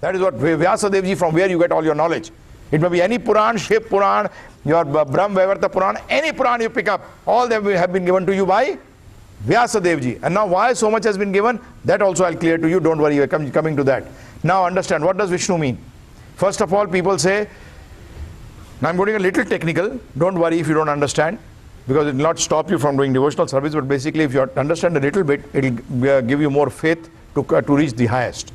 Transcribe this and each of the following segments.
That is what Vyasadevji, from where you get all your knowledge. It may be any Puran, Shiv Puran, your Brahm Vaivarta Puran, any Puran you pick up, all them have been given to you by Vyasadevji. And now why so much has been given, that also I'll clear to you, don't worry, we're coming to that. Now understand, what does Vishnu mean? First of all, people say, now I'm going a little technical, don't worry if you don't understand, because it will not stop you from doing devotional service, but basically if you understand a little bit, it will give you more faith to reach the highest.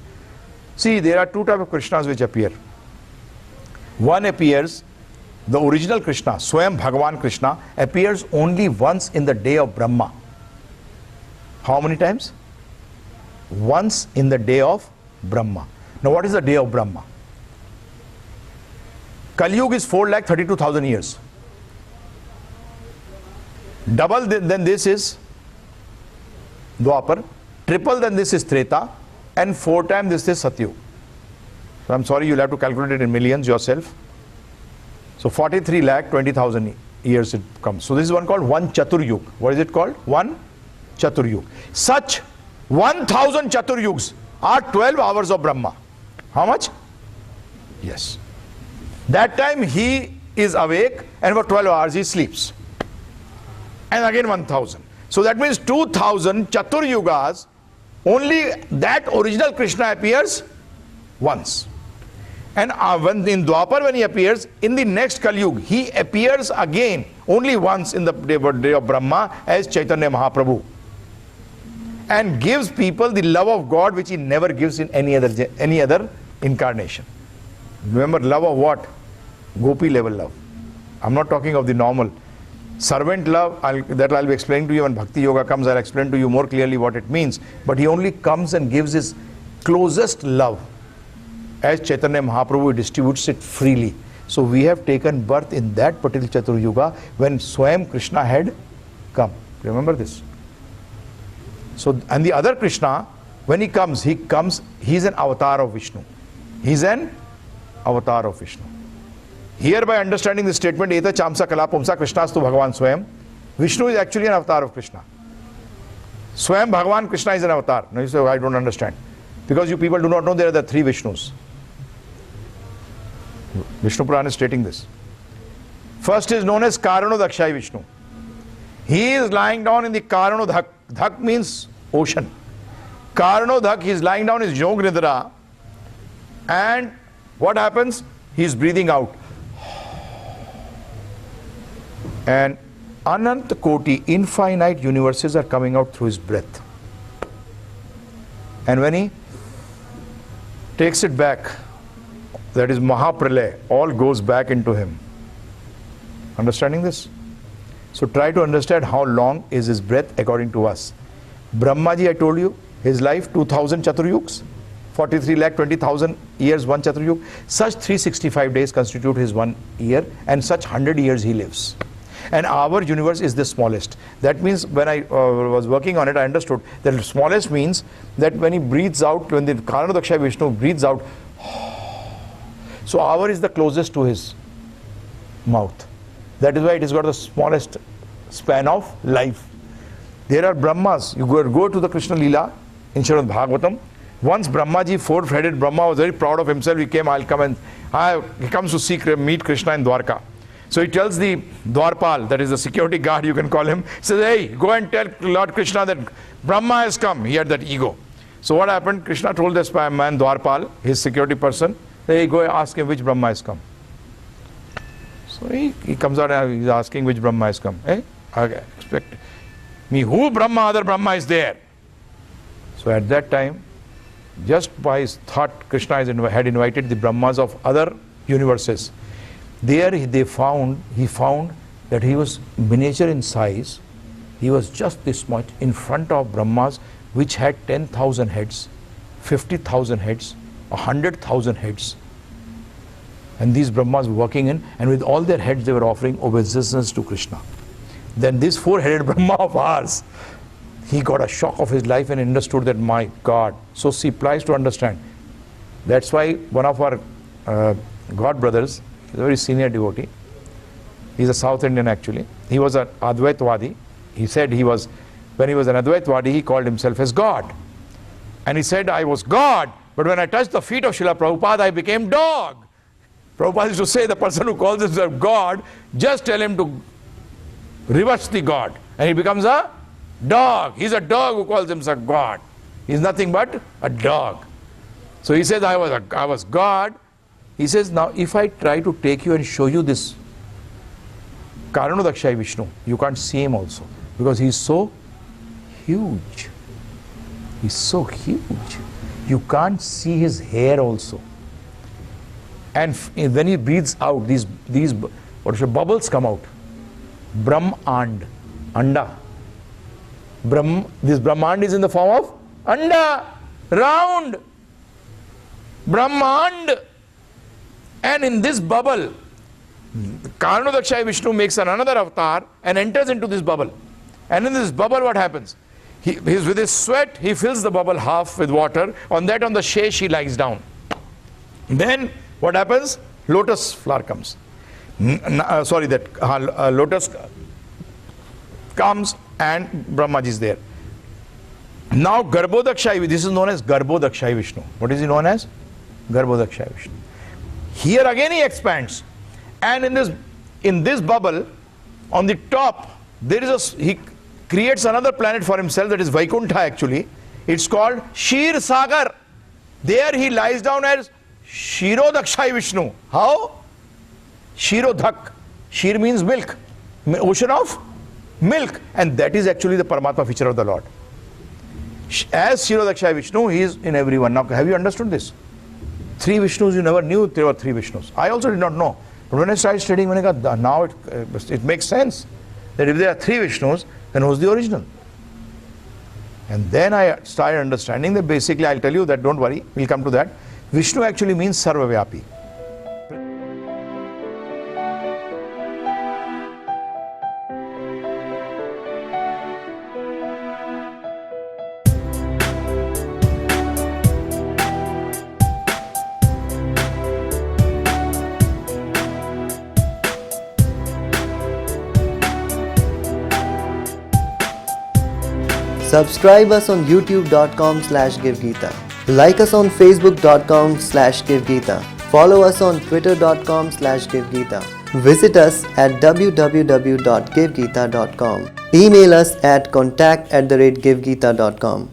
See, there are two types of Krishnas which appear. One appears, the original Krishna, Swayam Bhagavan Krishna, appears only once in the day of Brahma. How many times? Once in the day of Brahma. Now what is the day of Brahma? Kali Yuga is 4,32,000 years. Double than this is Dwapar, triple than this is Treta, and 4 times this is Satyug. So I'm sorry, you'll have to calculate it in millions yourself. So 43,20,000 years it comes. So this is one called one Chatur Yug. What is it called? One Chatur Yug. Such 1,000 Chatur Yugs are 12 hours of Brahma. How much? Yes. That time he is awake, and for 12 hours he sleeps. And again 1,000. So that means 2,000 Chatur Yugas, only that original Krishna appears once. And when in Dwapar, when he appears, in the next Kali Yuga, he appears again only once in the day of Brahma as Chaitanya Mahaprabhu, and gives people the love of God which he never gives in any other incarnation. Remember, love of what? Gopi level love. I'm not talking of the normal servant love. That I'll be explaining to you when Bhakti Yoga comes. I'll explain to you more clearly what it means. But he only comes and gives his closest love. As Chaitanya Mahaprabhu distributes it freely. So we have taken birth in that particular Chatur Yuga when Swayam Krishna had come. Remember this. So, and the other Krishna, when he comes, he's an avatar of Vishnu. He's an avatar of Vishnu. Here, by understanding the statement, Eta Chamsa Kala Pumsa Krishnastu Bhagavan Swayam, Vishnu is actually an avatar of Krishna. Swayam Bhagavan Krishna is an avatar. Now you say, I don't understand. Because you people do not know there are the 3 Vishnus. Vishnu Puran is stating this. First is known as Karanodakshai Vishnu. He is lying down in the Karanodhak. Dhak means ocean. Karanodhak, he is lying down in his Yog Nidra. And what happens? He is breathing out. And Anant Koti, infinite universes are coming out through his breath. And when he takes it back, that is Mahapralaya, all goes back into him. Understanding this? So try to understand how long is his breath according to us. Brahmaji, I told you, his life 2,000 Chatur Yugs, 43,20,000 years, one Chatur Yug. Such 365 days constitute his 1 year, and such 100 years he lives. And our universe is the smallest. That means when I was working on it, I understood that the smallest means that when he breathes out, when the Karanodakshai Vishnu breathes out, so our is the closest to his mouth. That is why it has got the smallest span of life. There are Brahmas. You go to the Krishna Leela in Srimad Bhagavatam. Once Brahmaji, 4-headed Brahma, was very proud of himself. He came, he comes to meet Krishna in Dwarka. So he tells the Dwarpal, that is the security guard, you can call him, he says, hey, go and tell Lord Krishna that Brahma has come. He had that ego. So what happened? Krishna told this man, Dwarpal, his security person, hey, go ask him which Brahma has come. So he comes out and he's asking which Brahma has come. Hey, okay, expect me, who Brahma, other Brahma is there? So at that time, just by his thought, Krishna had invited the Brahmas of other universes. There he found that he was miniature in size. He was just this much in front of Brahmas, which had 10,000 heads, 50,000 heads, 100,000 heads. And these Brahmas were working in, and with all their heads they were offering obeisance to Krishna. Then this 4-headed Brahma of ours, he got a shock of his life and understood that, my God. So see, please to understand. That's why one of our God brothers, he's a very senior devotee. He's a South Indian actually. He was an Advaitvadi. He said when he was an Advaitvadi, he called himself as God. And he said, I was God But when I touched the feet of Srila Prabhupada, I became dog. Prabhupada used to say, the person who calls himself God, just tell him to reverse the God, and he becomes a dog. He's a dog who calls himself God. He's nothing but a dog. So he says, I was God. He says, now if I try to take you and show you this Karanodakshai Vishnu, you can't see him also, because he's so huge. He's so huge. You can't see his hair also. And when he breathes out, these bubbles come out. Brahmand, Anda. This Brahmand is in the form of Anda, round. Brahmand. And in this bubble, Karanodakshai Vishnu makes another avatar and enters into this bubble. And in this bubble, what happens? With his sweat, he fills the bubble half with water. On the shesh, he lies down. Then what happens? Lotus flower comes. Lotus comes and Brahmaji is there. Now Garbhodakshai, this is known as Garbhodakshai Vishnu. What is he known as? Garbhodakshai Vishnu. Here again he expands. And in this bubble, on the top, he creates another planet for himself, that is Vaikuntha actually. It's called Shir Sagar. There he lies down as Shirodakshai Vishnu. How? Shirodhak. Shir means milk. Ocean of milk. And that is actually the Paramatma feature of the Lord. As Shirodakshai Vishnu, he is in everyone. Now, have you understood this? 3 Vishnus, you never knew there were 3 Vishnus. I also did not know. But when I started studying, now it makes sense that if there are 3 Vishnus, then who's the original? And then I started understanding that basically, I'll tell you that, don't worry, we'll come to that. Vishnu actually means Sarvavyapi. Subscribe us on youtube.com/GiveGita. Like us on facebook.com/GiveGita. Follow us on twitter.com/GiveGita. Visit us at www.givegita.com. Email us at contact@givegita.com.